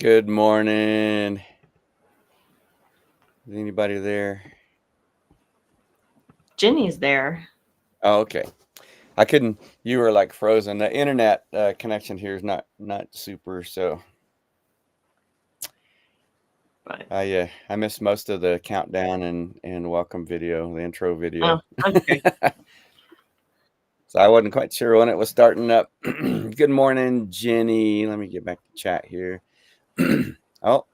Good morning. Is anybody there? Jenny's there. Oh, okay. I couldn't. You were like frozen. The internet connection here is not super. So But I missed most of the countdown and welcome video, the intro video. okay. So I wasn't quite sure when it was starting up. Good morning, Jenny. Let me get back to chat here. Oh,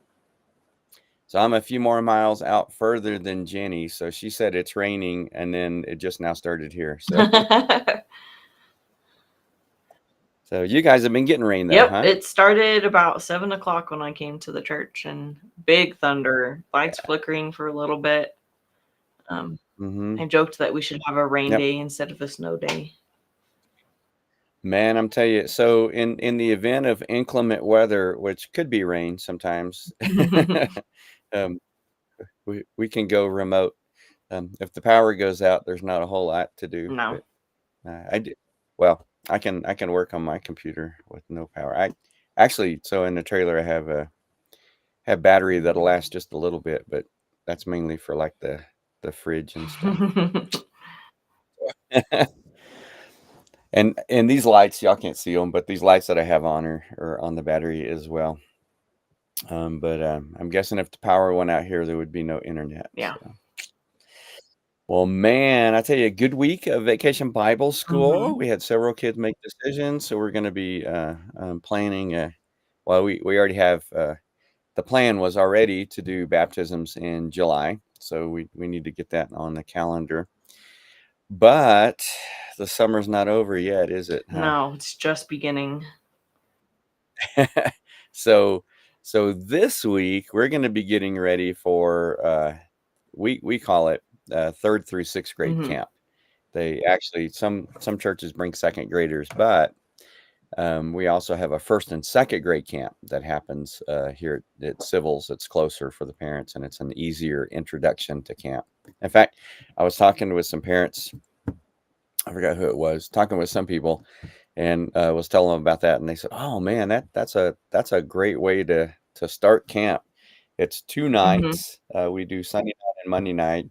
so I'm a few more miles out further than Jenny. So she said it's raining, and then it just now started here. So so you guys have been getting rain though, Yep, huh? it started about 7 o'clock when I came to the church, and big thunder, lights flickering for a little bit. Mm-hmm. I joked that we should have a rain Yep. day instead of a snow day. Man, I'm telling you. So in the event of inclement weather, which could be rain sometimes, um, we can go remote. If the power goes out, there's not a whole lot to do. No. But I do. Well, I can work on my computer with no power. I actually, so in the trailer I have battery that'll last just a little bit, but that's mainly for like the fridge and stuff. And these lights, y'all can't see them, but these lights that I have on are on the battery as well. But I'm guessing if the power went out here, there would be no internet. Yeah. So. Well, man, I tell you, a good week of Vacation Bible School. We had several kids make decisions, so we're going to be planning. Well, we already have. The plan was already to do baptisms in July, so we need to get that on the calendar. But the summer's not over yet, is it? Huh? No, it's just beginning. so this week we're going to be getting ready for we call it 3rd through 6th grade camp. They actually some churches bring 2nd graders, but we also have a 1st and 2nd grade camp that happens here at Civils. It's closer for the parents, and it's an easier introduction to camp. In fact, I was talking with some parents. I forgot who it was. Talking with some people, and was telling them about that, and they said, "Oh man, that's a great way to start camp. It's 2 nights. We do Sunday night and Monday night,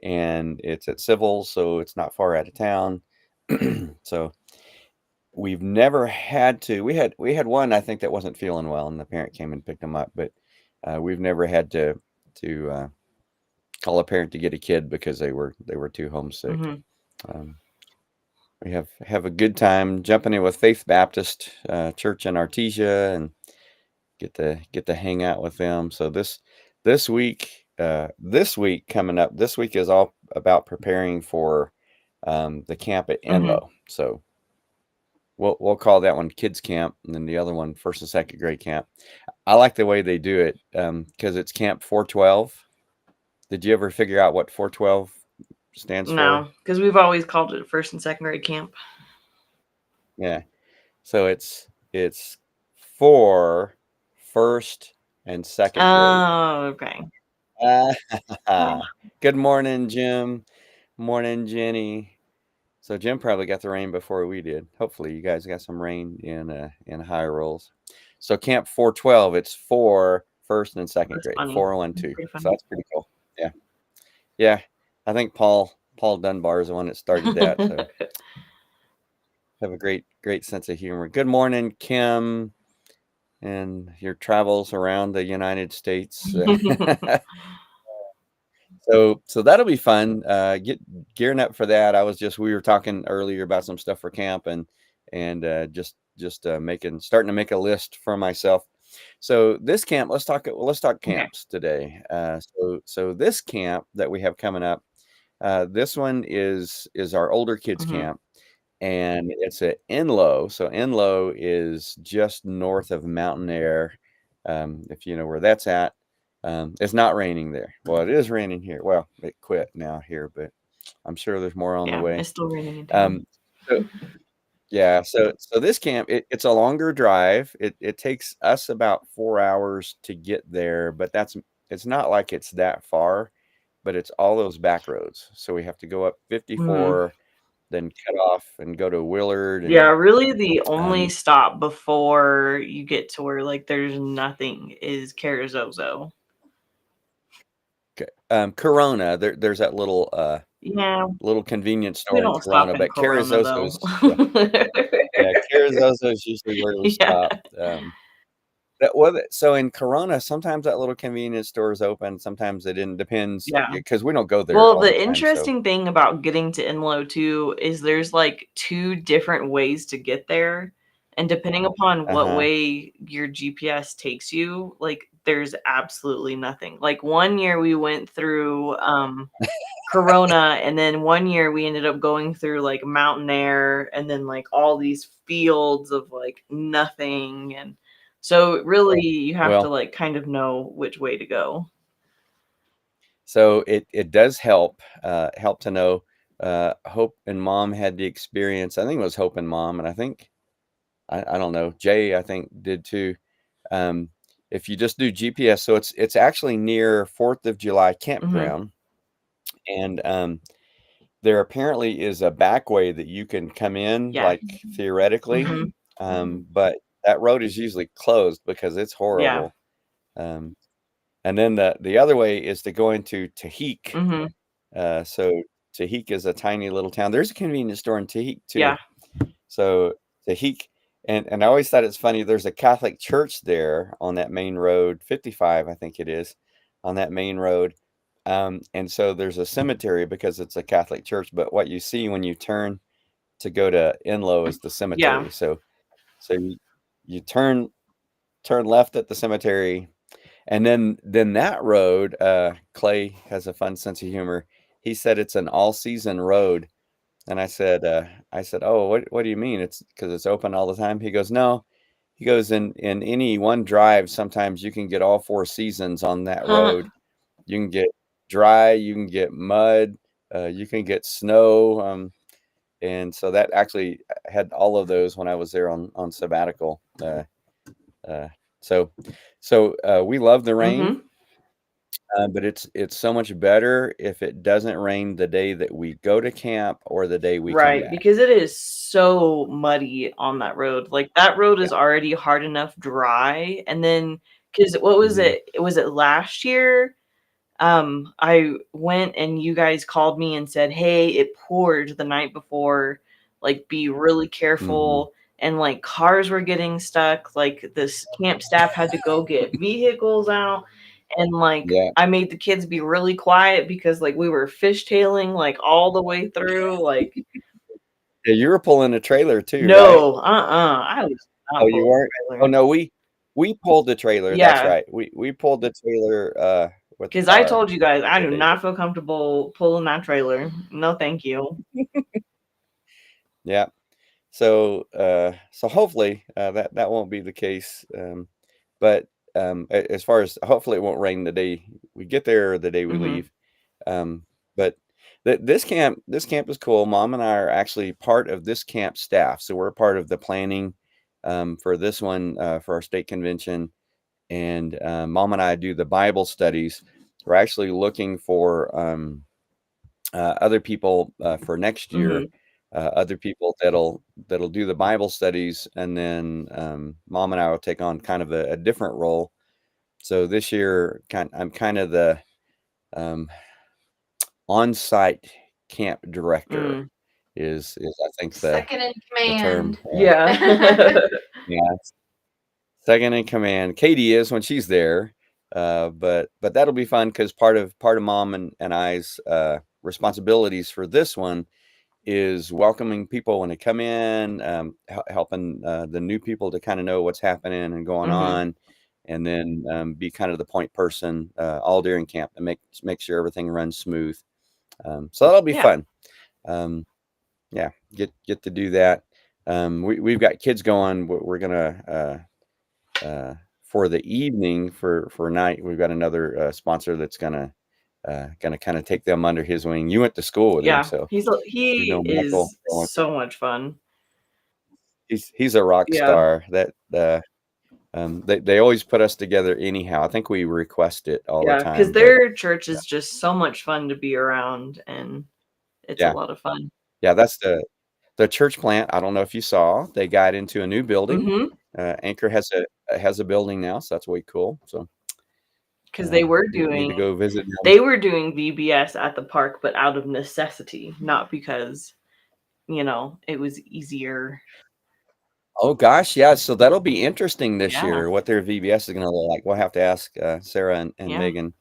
and it's at Civil, so it's not far out of town. So we've never had to. We had one I think that wasn't feeling well, and the parent came and picked him up, but we've never had to call a parent to get a kid because they were too homesick. Um, we have a good time jumping in with Faith Baptist Church in Artesia and get to hang out with them. So this week coming up, this week is all about preparing for the camp at Enloe. So we'll call that one kids camp, and then the other one 1st and 2nd grade camp. I like the way they do it because it's Camp 412. Did you ever figure out what 412 stands for? No, because we've always called it 1st and 2nd grade camp. Yeah. So it's for 1st and 2nd grade. Oh, okay. Good morning, Jim. Morning, Jenny. So Jim probably got the rain before we did. Hopefully, you guys got some rain in High Rolls. So Camp 412, it's for 1st and 2nd That's grade. funny. 412. Pretty funny. So that's pretty cool. Yeah, yeah. I think Paul Dunbar is the one that started that. So have a great sense of humor. Good morning, Kim, and your travels around the United States. So that'll be fun. Get gearing up for that. We were talking earlier about some stuff for camp and just starting to make a list for myself. So this camp, let's talk camps today. So this camp that we have coming up, this one is our older kids camp, and it's at Enloe. So Enloe is just north of Mountain Air, if you know where that's at. It's not raining there. Well, it is raining here. Well, it quit now here, but I'm sure there's more on the way. It's still raining in town. So yeah, so this camp, it's a longer drive. It takes us about 4 hours to get there, but it's not like it's that far, but it's all those back roads. So we have to go up 54, then cut off and go to Willard. Yeah, And really the only um, stop before you get to where like there's nothing is Carrizozo. Corona, there's that Yeah, little convenience we store in don't stop Corona, in but Corona though. Carrizozo's, yeah, Carrizozo's usually where we Yeah. stop. So in Corona, sometimes that little convenience store is open, sometimes it didn't, depends, Yeah. because we don't go there Well, all the the time. So interesting thing about getting to Enloe too is there's like 2 different ways to get there, and depending upon what way your GPS takes you, like, there's absolutely nothing. Like, one year we went through, Corona, and then one year we ended up going through, like, Mountain Air, and then, like, all these fields of, like, nothing, and so, really, you have to, well, like, kind of know which way to go. so it does help to know. Hope and Mom had the experience. I think it was Hope and Mom, and I think I don't know, Jay I think did too. Um, if you just do GPS, so it's actually near 4th of July Mhm. campground, and there apparently is a back way that you can come in, Yeah. like, theoretically, Mhm. but that road is usually closed because it's Yeah. horrible. Um, and then the other way is to go into Tahik. Mhm. So Tahik is a tiny little town. There's a convenience store in Tahik too. Yeah. So Tahik, and I always thought it's funny. There's a Catholic church there on that main road, 55, I think it is, on that main road. And so there's a cemetery because it's a Catholic church. But what you see when you turn to go to Enloe is the Yeah. cemetery. So you turn left at the cemetery, and then that road. Clay has a fun sense of humor. He said it's an all season road. And I said, "Oh, what do you mean? It's because it's open all the time?" He goes, "No." He goes, "In any one drive, sometimes you can get all 4 seasons on that Huh. road. You can get dry, you can get mud, you can get snow." And so that actually had all of those when I was there on sabbatical. Uh, so we love the rain. Mhm. But it's so much better if it doesn't rain the day that we go to camp or the day we come Right, back. because it is so muddy on that road. Like, that road Yeah. is already hard enough dry, and then, because what was Mhm. it? Was it last year? I went and you guys called me and said, "Hey, it poured the night before, like, be really Mhm. careful," and, like, cars were getting stuck, like, this camp staff had to go get vehicles out, and, like, Yeah. I made the kids be really quiet because, like, we were fishtailing, like, all the way through, like Yeah, you were pulling a trailer too, right? No, I was Oh, not you pulling weren't? a Oh, trailer. no, we pulled the trailer, that's Yeah, right. We pulled the trailer, with the because I car told you guys, I the do day not feel comfortable pulling that trailer. No, thank you. Yeah. So hopefully, that won't be the case, but, a as far as hopefully it won't rain the day we get there or the day we Mhm. leave. But this camp is cool. Mom and I are actually part of this camp staff, so we're part of the planning, for this one, for our state convention, and, Mom and I do the Bible studies. We're actually looking for, other people, for next year, Mhm. other people that'll do the Bible studies, and then, Mom and I will take on kind of a different role. So this year, I'm kind of the, um, on-site camp director Mm. is I think Second in the term. command. Yeah. Yeah, second in command. Katie is when she's there, but that'll be fun because part of Mom and I's responsibilities for this one is welcoming people when they come in, helping the new people to kind of know what's happening and going Mhm. on, and then be kind of the point person all during camp and make sure everything runs smooth. So that'll be Yeah. fun. Um, yeah, get to do that. We've got kids going. We're gonna for the evening for night. We've got another sponsor that's gonna kind of take them under his wing. You went to school with him, Yeah. so you He know Michael. is so much fun. He's a rock Yeah. star. They always put us together anyhow. I think we request it all the Yeah, because time, but their church is just so much fun to be around, and it's a yeah, lot of fun. Yeah, that's the church plant. I don't know if you saw, they got into a new building. Mhm. Anchor has a building now, so that's way cool. So, 'Cause they were need to doing go visit them. they were doing VBS at the park, but out of necessity, not because, it was easier. Oh gosh, yeah, so that'll be interesting this Yeah, year, what their VBS is gonna look like. We'll have to ask, Sarah and yeah. Megan.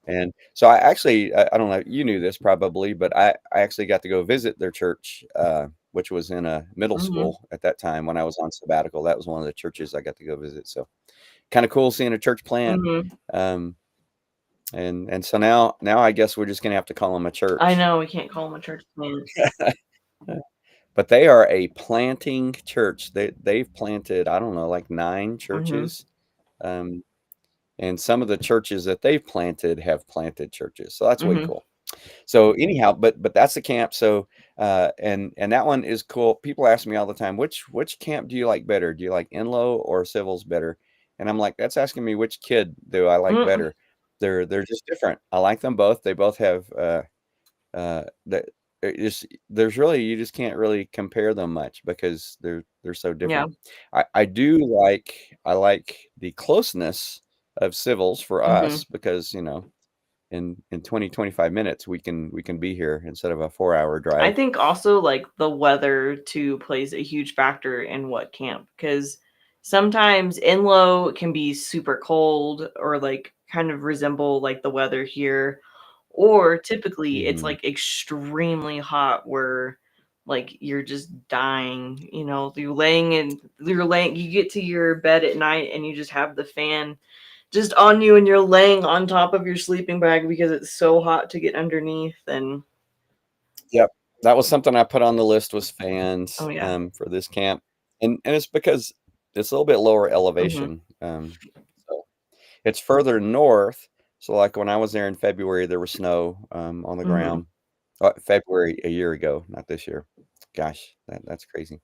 And so I actually, I don't know, you knew this probably, but I actually got to go visit their church, which was in a middle Mhm, school at that time when I was on sabbatical. That was one of the churches I got to go visit. So kind of cool seeing a church plant. mhm. Um, and so now I guess we're just gonna have to call them a I church. know, we can't call them a church plant. But they are a planting church. They've planted, I don't know, like 9 Mhm, churches. Um, and some of the churches that they've planted have planted churches. So that's way mhm, cool. So anyhow, but that's the camp. So and that one is cool. People ask me all the time, which camp do you like better? Do you like Enlow or Civils better? And I'm like, that's asking me which kid do I like mm, better. They're just different. I like them both. They both have that there's really you just can't really compare them much because they're so yeah, different. I like the closeness of Civils for mhm. us because in 20 25 minutes we can be here instead of a 4-hour I drive. think also, like, the weather too plays a huge factor in what camp, because sometimes Inlow can be super cold or, like, kind of resemble, like, the weather here, or typically it's, Hmm. like, extremely hot where, like, you're just dying, you get to your bed at night and you just have the fan just on you and you're laying on top of your sleeping bag because it's so hot to get underneath, and Yep, that was something I put on the list was fans oh, yeah. for this camp, and it's because it's a little bit lower Mhm, elevation. So it's further north. So like when I was there in February, there was snow on the mhm. ground. February a year ago, not this year. Gosh, that's crazy.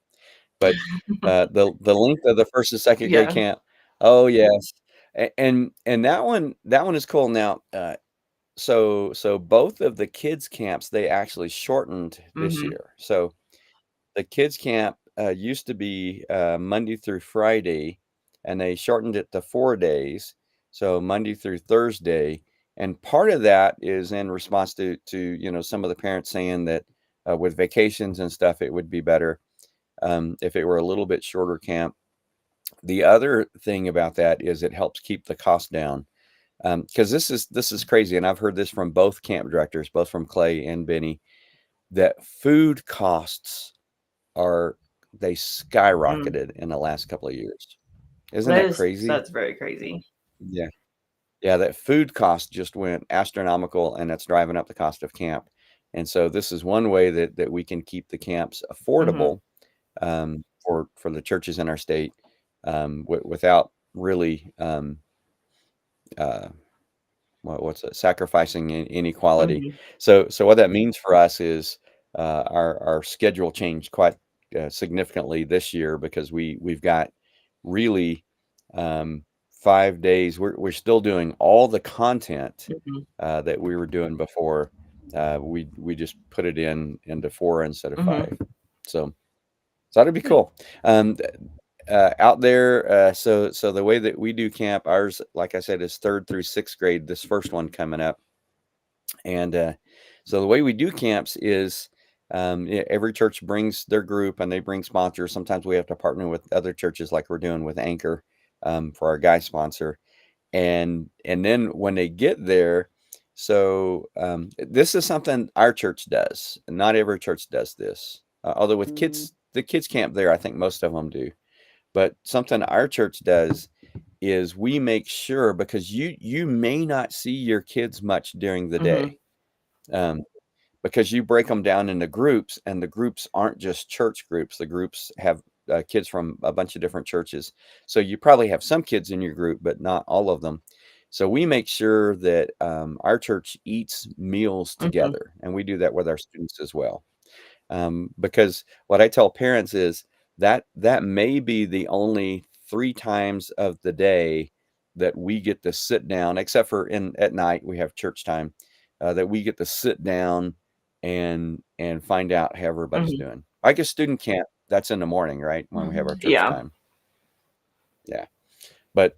But, the length of the 1st and 2nd grade Yeah. camp, oh, yes, and that one is cool. Now, so both of the kids' camps, they actually shortened this Mhm, year. So, the kids' camp, used to be, Monday through Friday, and they shortened it to 4 days, so Monday through Thursday, and part of that is in response to some of the parents saying that, with vacations and stuff, it would be better, if it were a little bit shorter camp. The other thing about that is it helps keep the cost down, because this is crazy, and I've heard this from both camp directors, both from Clay and Benny, that food costs are they mm. skyrocketed in the last couple of years. Isn't That that is crazy? that's very crazy. Yeah. Yeah, that food cost just went astronomical, and that's driving up the cost of camp. And so this is one way that we can keep the camps Mhm, affordable, for the churches in our state, without really, uh what's it? Sacrificing inequality. mhm, So what that means for us is our schedule changed quite significantly this year because we've got really 5 days. We're still doing all the content mhm, that we were doing before. We just put it into 4 instead of mhm. 5. So so that'd be cool. Out there, so the way that we do camp, ours, like I said, is 3rd through 6th grade. This first one coming up, and so the way we do camps is every church brings their group and they bring sponsors. Sometimes we have to partner with other churches, like we're doing with Anchor for our guy sponsor, and then when they get there, so this is something our church does. Not every church does this, although with kids, the kids camp there, I think most of them do. But something our church does is we make sure because you may not see your kids much during the Mhm, day, um, because you break them down into groups, and the groups aren't just church groups. The groups have kids from a bunch of different churches. So you probably have some kids in your group, but not all of them. So we make sure that our church eats meals mhm, together, and we do that with our students as well. Because what I tell parents is that may be the only 3 times of the day that we get to sit down, except for in at night we have church time, that we get to sit down and find out how everybody's doing. I guess student camp, that's in the morning, right? When we have our church Yeah. time. Yeah. But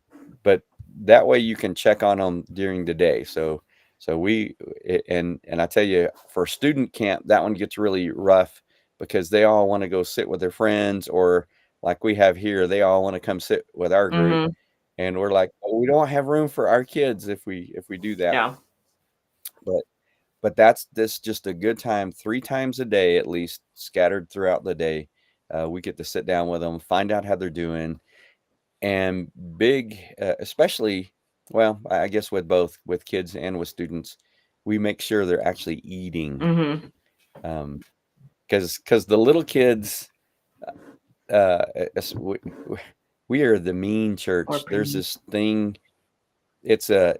that way you can check on them during the day. So and I tell you, for student camp, that one gets really rough because they all want to go sit with their friends, or like we have here, they all want to come sit with our group. And we're like, oh, we don't have room for our kids if we do that. Yeah. But that's just a good time, 3 times a day at least, scattered throughout the day. We get to sit down with them, find out how they're doing, and especially, well, I guess with both, with kids and with students, we make sure they're actually eating. Because the little kids, we are the mean church. There's this thing. It's a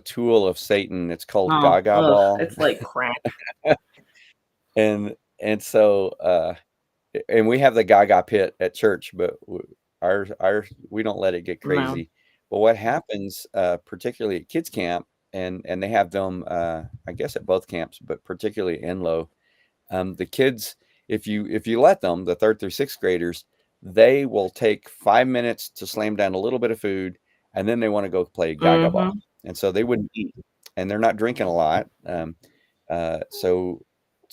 tool of Satan. It's called Gaga Ball. It's like crack. and so and we have the Gaga pit at church, but we don't let it get crazy. No. But what happens, particularly at kids camp, and they have them, I guess at both camps, but particularly Enlow, the kids, if you let them, the 3rd through 6th graders, they will take 5 minutes to slam down a little bit of food, and then they want to go play Gaga Ball. And so they wouldn't eat, and they're not drinking a lot. So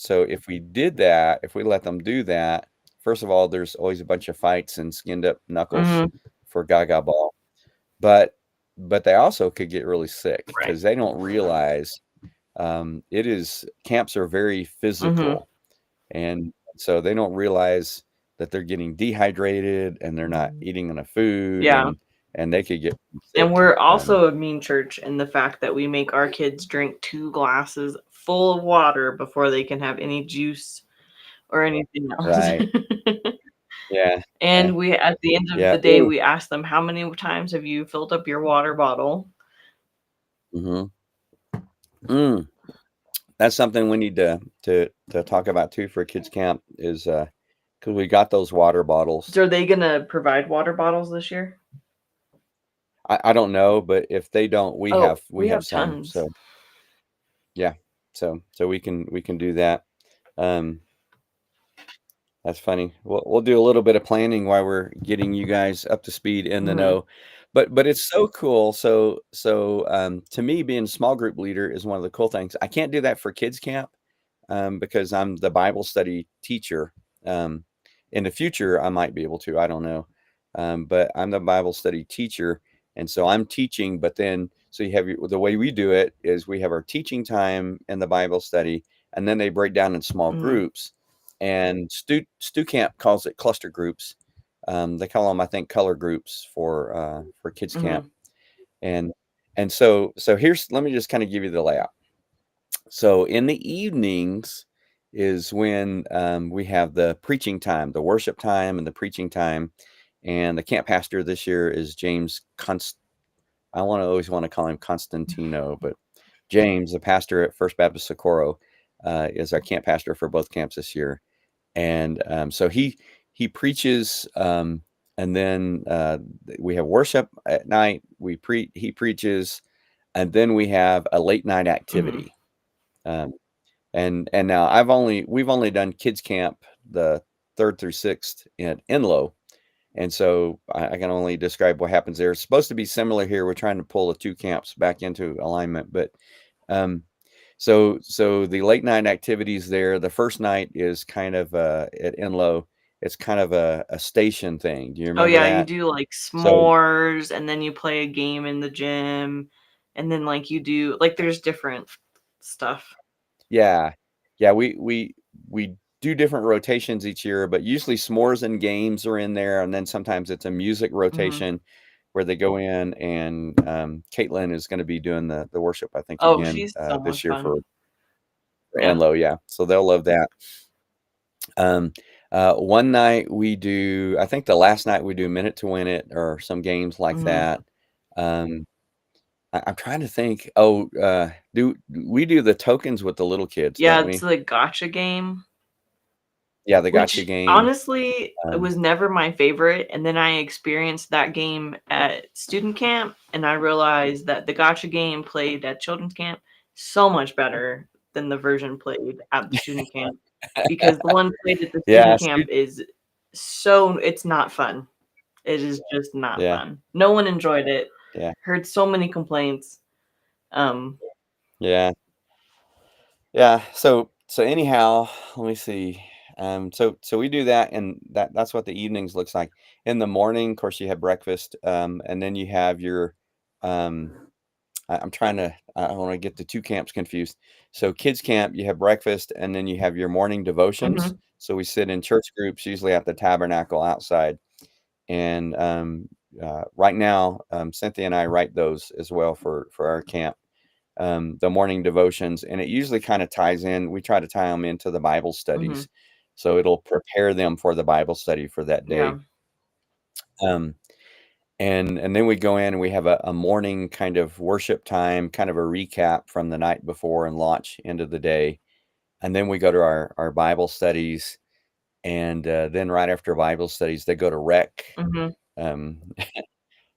if we did that, if we let them do that, first of all, there's always a bunch of fights and skinned up knuckles for Gaga Ball. But they also could get really sick because they don't realize camps are very physical. And so they don't realize that they're getting dehydrated and they're not eating enough food. Yeah. And they could get sick. And we're also a mean church in the fact that we make our kids drink 2 glasses full of water before they can have any juice or anything else. Right. Yeah. And we, at the end of the day, we ask them, how many times have you filled up your water bottle? That's something we need to talk about too for kids camp, is because we got those water bottles. So are they gonna provide water bottles this year? I don't know, but if they don't, we have some. Tons. So yeah, so we can do that. That's funny. We'll do a little bit of planning while we're getting you guys up to speed in the know. But it's so cool. So to me, being small group leader is one of the cool things. I can't do that for kids camp because I'm the Bible study teacher. In the future, I might be able to. I don't know. But I'm the Bible study teacher. And so I'm teaching, but then, so you have the way we do it is we have our teaching time in the Bible study, and then they break down in small groups. And Stu Camp calls it cluster groups. They call them, I think, color groups for kids camp. And so let me just kind of give you the layout. So in the evenings is when we have the preaching time, the worship time and the preaching time. And the camp pastor this year is James I always want to call him Constantino, but James, the pastor at First Baptist Socorro, is our camp pastor for both camps this year. And so he preaches, and then we have worship at night. He preaches, and then we have a late night activity. And now we've only done kids camp the 3rd through 6th in Enlow. And so I can only describe what happens there. It's supposed to be similar here. We're trying to pull the 2 camps back into alignment, but so the late night activities there, the first night is kind of at Enlow. It's kind of a station thing. Do you remember that? You do like s'mores, and then you play a game in the gym, and then like you do, like there's different stuff. Yeah. We do different rotations each year, but usually s'mores and games are in there. And then sometimes it's a music rotation where they go in, and Caitlin is going to be doing the worship, I think, again she's so this year fun. for Enlow. Yeah. So they'll love that. One night we do, I think the last night we do Minute to Win It or some games like that. I'm trying to think. Do we do the tokens with the little kids? Yeah, don't we? it's the gotcha game. Yeah, the gotcha game. Honestly, it was never my favorite. And then I experienced that game at student camp, and I realized that the gotcha game played at children's camp so much better than the version played at the student camp, because the one played at the Yeah, student see, camp is so it's not fun. It is just not yeah, fun. No one enjoyed it. yeah, Heard so many complaints. Um, yeah, yeah. So anyhow, let me see. So we do that, and that's what the evenings looks like. In the morning, of course, you have breakfast, and then you have your um I'm trying to, I don't want to get the two camps confused. So kids camp, you have breakfast and then you have your morning devotions. mhm, So we sit in church groups, usually at the tabernacle outside. And right now, Cynthia and I write those as well for our camp, the morning devotions. And it usually kind of ties in. We try to tie them into the Bible mhm, studies. So it'll prepare them for the Bible study for that yeah, day. Um, and then we go in and we have a morning kind of worship time, kind of a recap from the night before and launch into the day. And then we go to our Bible studies. And then right after Bible studies, they go to rec. mhm. Um,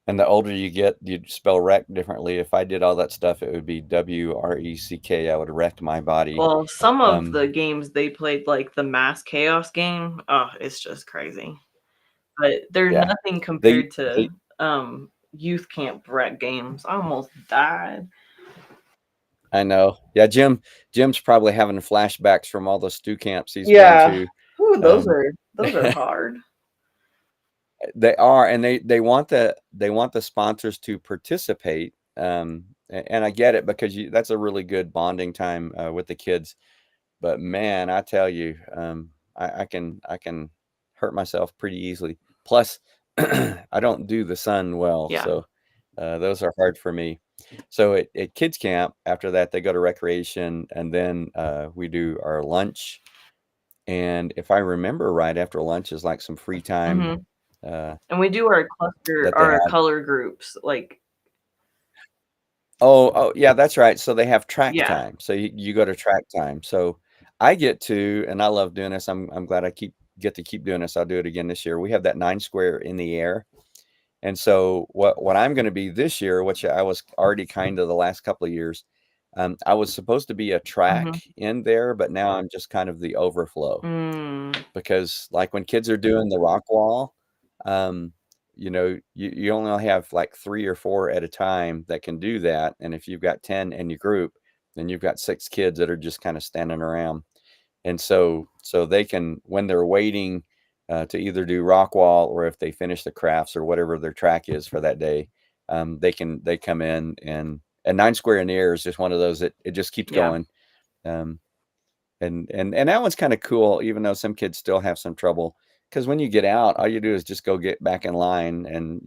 and the older you get, you spell rec differently. If I did all that stuff, it would be WRECK. I would wreck my body. Well, some of the Um, games they played, like the Mass Chaos game, oh, it's just crazy. But they're yeah, nothing they, compared they, to, youth camp rec games. I almost died. I know. Yeah, Jim's probably having flashbacks from all the stew camps he's been Yeah. to. Ooh, Um, those are hard. They are, and they want the sponsors to participate, and I get it because that's a really good bonding time with the kids. But man, I tell you, I can hurt myself pretty easily. Plus, I don't do the sun well, Yeah. so those are hard for me. So at kids camp, after that, they go to recreation, and then we do our lunch. And if I remember right, after lunch is like some free time Mhm. uh, And we do our cluster that they our have. color groups, like Oh, yeah, that's right. So they have track yeah. time. So you go to track time. So I get to, and I love doing this. I'm glad I get to keep doing this. I'll do it again this year. We have that 9 square in the air. And so what I'm going to be this year, which I was already kind of the last couple of years, I was supposed to be a track Mhm. in there, but now I'm just kind of the overflow. Mm. Because like when kids are doing the rock wall, um, you only have like 3 or 4 at a time that can do that. And if you've got 10 in your group, then you've got 6 kids that are just kind of standing around. And so they can, when they're waiting to either do rock wall, or if they finish the crafts or whatever their track is for that day, they come in, and 9 square in the air is just one of those that it just keeps Yeah. going. Um, and that one's kinda cool, even though some kids still have some trouble. Because when you get out, all you do is just go get back in line and,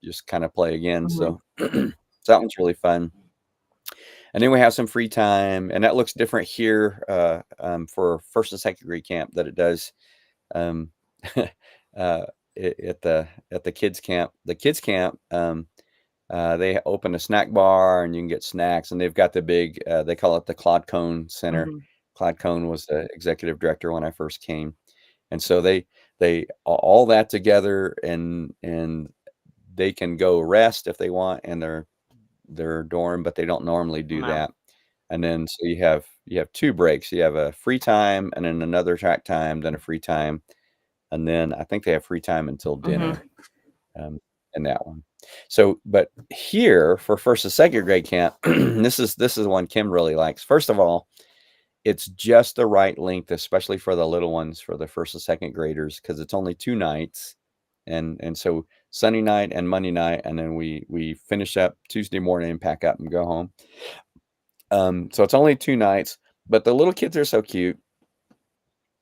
just kinda play again, Mhm. so so that one's really fun. And then we have some free time, and that looks different here, for 1st and 2nd grade camp that it does, um, uh, at the kids camp. The kids camp, they open a snack bar and you can get snacks, and they've got the big, they call it the Claude Cone Center. Mhm. Claude Cone was the executive director when I first came. And so they all that together, and they can go rest if they want in their dorm, but they don't normally do No. that. And then so you have 2 breaks. You have a free time and then another track time, then a free time, and then I think they have free time until Mhm. dinner in that one. So, but here for 1st and 2nd grade camp, this is one Kim really likes. First of all, it's just the right length, especially for the little ones, for the 1st and 2nd graders, because it's only 2 nights, and so Sunday night and Monday night, and then we finish up Tuesday morning and pack up and go home. So it's only 2 nights, but the little kids are so cute.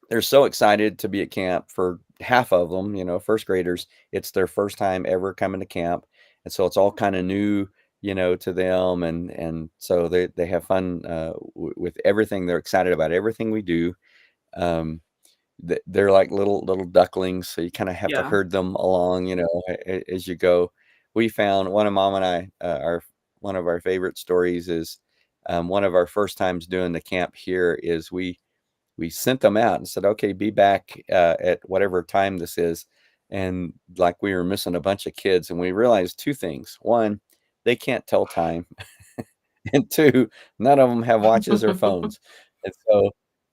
They're so excited to be at camp. For half of them, 1st graders, it's their first time ever coming to camp, and so it's all kinda new, to them, and so they have fun, with everything. They're excited about everything we do. They're like little ducklings, so you kinda have to Yeah. herd them along, as you go. We found, one of mom and I, our one of our favorite stories is, one of our first times doing the camp here is we sent them out and said, "Okay, be back, at whatever time this is." And, like, we were missing a bunch of kids, and we realized 2 things. 1, they can't tell time. and two, none of them have watches or phones. And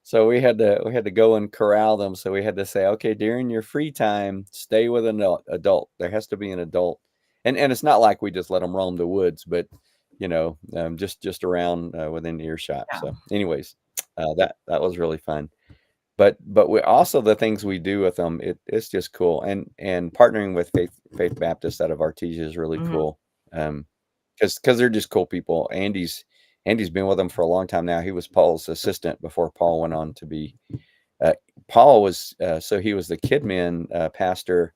so we had to go and corral them. So we had to say, okay, during your free time, stay with an adult. There has to be an adult, and it's not like we just let them roam the woods, but just around within earshot. Yeah. So, anyways, that was really fun. But we also, the things we do with them, it's just cool. And partnering with Faith Baptist out of Artesia is really Mhm. cool. Because they're just cool people. Andy's been with them for a long time now. He was Paul's assistant before Paul went on to be. Paul was so he was the Kidman pastor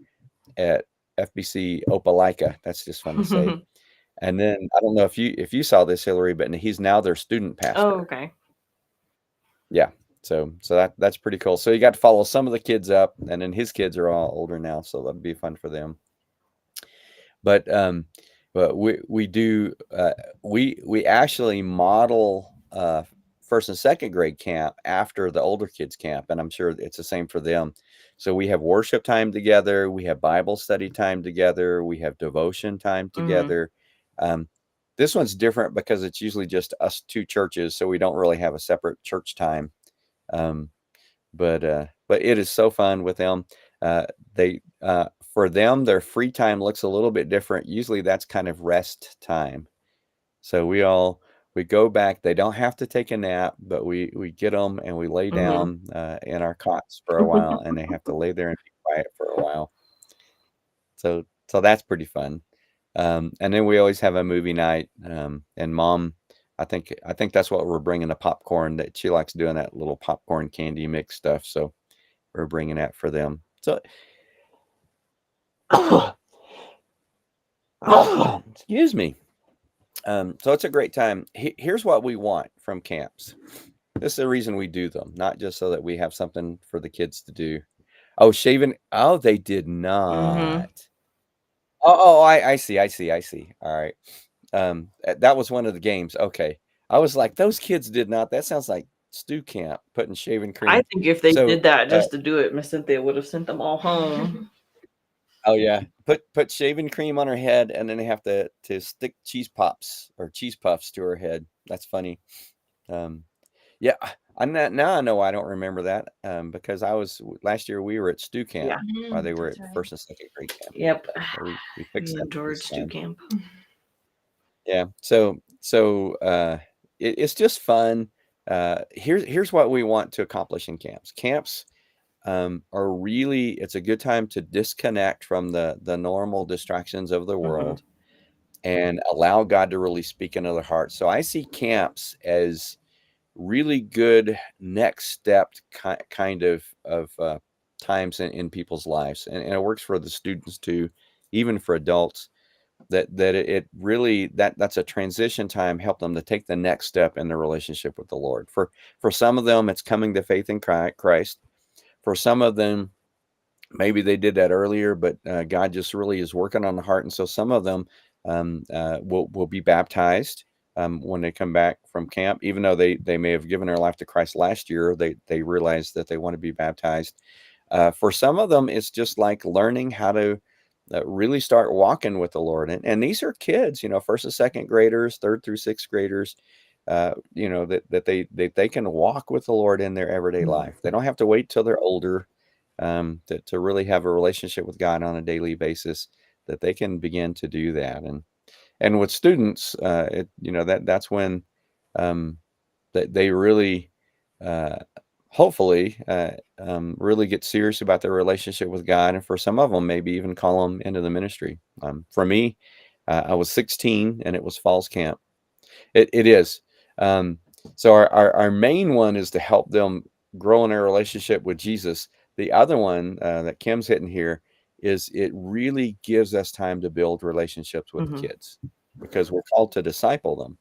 at FBC Opelika. That's just fun to say. And then I don't know if you saw this, Hillary, but he's now their student pastor. Oh, okay. Yeah. So that's pretty cool. So you got to follow some of the kids up, and then his kids are all older now, so that'd be fun for them. But we do we actually model first and second grade camp after the older kids camp, and I'm sure it's the same for them. So we have worship time together, we have Bible study time together, we have devotion time together. This one's different because it's usually just us two churches, so we don't really have a separate church time. But it is so fun with them. They for them, their free time looks a little bit different. Usually that's kind of rest time. So we go back. They don't have to take a nap, but we get them and we lay down in our cots for a while, and they have to lay there and be quiet for a while. So that's pretty fun. And then we always have a movie night. And Mom, I think that's what we're bringing, the popcorn. That she likes doing, that little popcorn candy mix stuff. So we're bringing that for them. So excuse me. So it's a great time. Here's what we want from camps. This is the reason we do them, not just so that we have something for the kids to do. Oh, shaving. Oh, they did not. Oh, I see. All right. That was one of the games. Okay. I was like, those kids did not. That sounds like stew camp, putting shaving cream. I think if they did that just to do it, Miss Cynthia would have sent them all home. Oh yeah, put shaving cream on her head, and then they have to stick cheese pops or cheese puffs to her head. That's funny. Yeah, now I know I don't remember that because last year we were at stew camp while they were at first and second grade camp. Yep. So we fixed that. George stew camp. Yeah. So it's just fun. Here's what we want to accomplish in camps. Camps are really, it's a good time to disconnect from the normal distractions of the world and allow God to really speak into their hearts. So I see camps as really good next step kind of times in people's lives, and it works for the students too, even for adults. That it really that's a transition time, help them to take the next step in their relationship with the Lord. For some of them, it's coming to faith in Christ. For some of them, maybe they did that earlier, but God just really is working on the heart, and so some of them will be baptized when they come back from camp, even though they may have given their life to Christ last year. They realize that they want to be baptized. For some of them, it's just like learning how to really start walking with the Lord. And these are kids, first and second graders, third through sixth graders, that they can walk with the Lord in their everyday life. They don't have to wait till they're older to really have a relationship with God on a daily basis, that they can begin to do that. And with students, that's when that they really hopefully really get serious about their relationship with God, and for some of them, maybe even call them into the ministry. For me, I was 16 and it was Falls Camp. It is. So our main one is to help them grow in their relationship with Jesus. The other one that Kim's hitting here is it really gives us time to build relationships with the kids, because we're called to disciple them,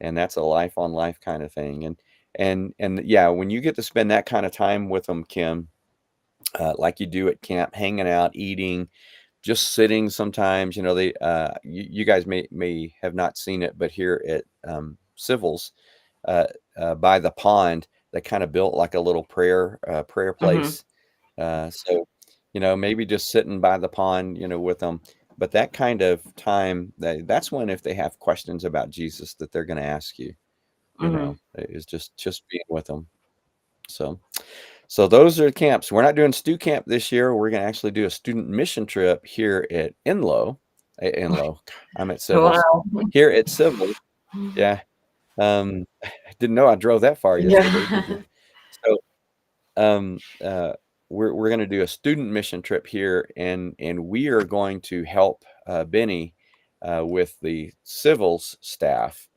and that's a life on life kind of thing. And yeah, when you get to spend that kind of time with them, Kim, like you do at camp, hanging out, eating, just sitting sometimes, they you guys may have not seen it, but here at Civils by the pond, they kind of built like a little prayer place. So maybe just sitting by the pond, with them, but that kind of time, that's when, if they have questions about Jesus, that they're going to ask you, you know, is just being with them. So those are the camps. We're not doing Stu Camp this year. We're going to actually do a student mission trip here at Enloe. I'm at Civils. Wow. Here at Civils. Yeah. I didn't know I drove that far yesterday. Did you? So we're going to do a student mission trip here, and we are going to help Benny with the Civils staff,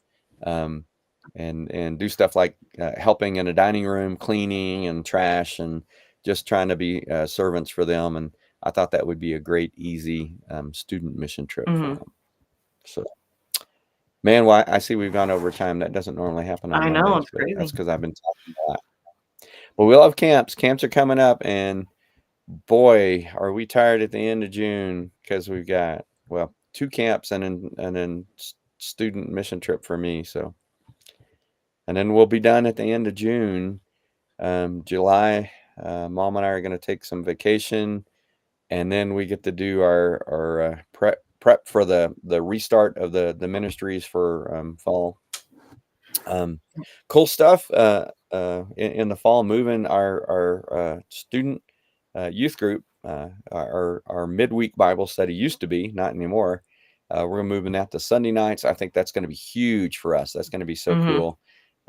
and do stuff like helping in a dining room, cleaning and trash, and just trying to be servants for them. And I thought that would be a great, easy student mission trip for them. So, man, why I see we've gone over time. That doesn't normally happen on Mondays, know, it's but crazy. that's because I've been talking a lot. But we love camps. Camps are coming up, and boy, are we tired at the end of June, because we've got, well, 2 camps and then student mission trip for me. So, and then we'll be done at the end of June. July, Mom and I are going to take some vacation, and then we get to do our prep for the restart of the ministries for fall. Cool stuff in the fall, moving our student youth group, our midweek Bible study used to be, not anymore. We're moving that to Sunday nights. I think that's going to be huge for us. That's going to be so cool.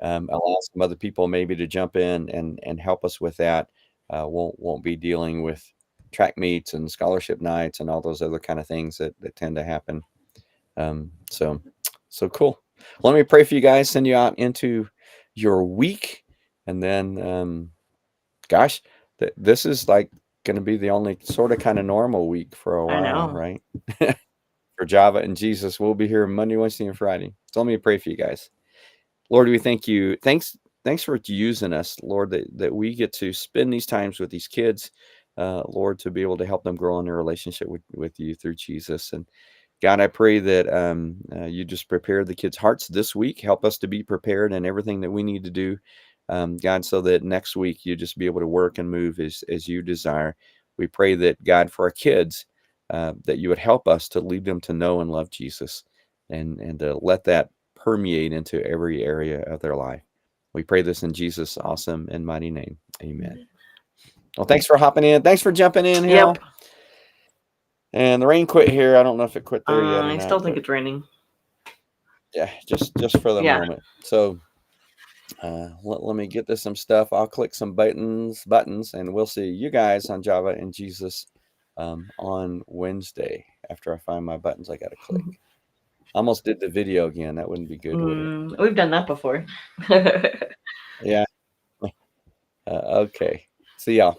Allow some other people maybe to jump in and help us with that. Won't be dealing with track meets and scholarship nights and all those other kind of things that tend to happen. So cool. Let me pray for you guys, send you out into your week, and then gosh, this is like going to be the only sort of kind of normal week for a while, right? For Java and Jesus, we'll be here Monday, Wednesday, and Friday. So let me pray for you guys. Lord, we thank you. Thanks for using us, Lord, that we get to spend these times with these kids, Lord, to be able to help them grow in their relationship with you through Jesus. And God, I pray that you just prepare the kids' hearts this week. Help us to be prepared in everything that we need to do, God, so that next week you just be able to work and move as you desire. We pray that, God, for our kids, that you would help us to lead them to know and love Jesus, and to let that permeate into every area of their life. We pray this in Jesus' awesome and mighty name. Amen. Well, thanks for hopping in. Thanks for jumping in, Hill. Yep. And the rain quit here. I don't know if it quit there yet. I still think it's raining. Yeah, just for the moment. So let me get this some stuff. I'll click some buttons, and we'll see you guys on Java and Jesus on Wednesday. After I find my buttons, I got to click. Almost did the video again. That wouldn't be good, would it? We've done that before. Yeah. Okay. See y'all.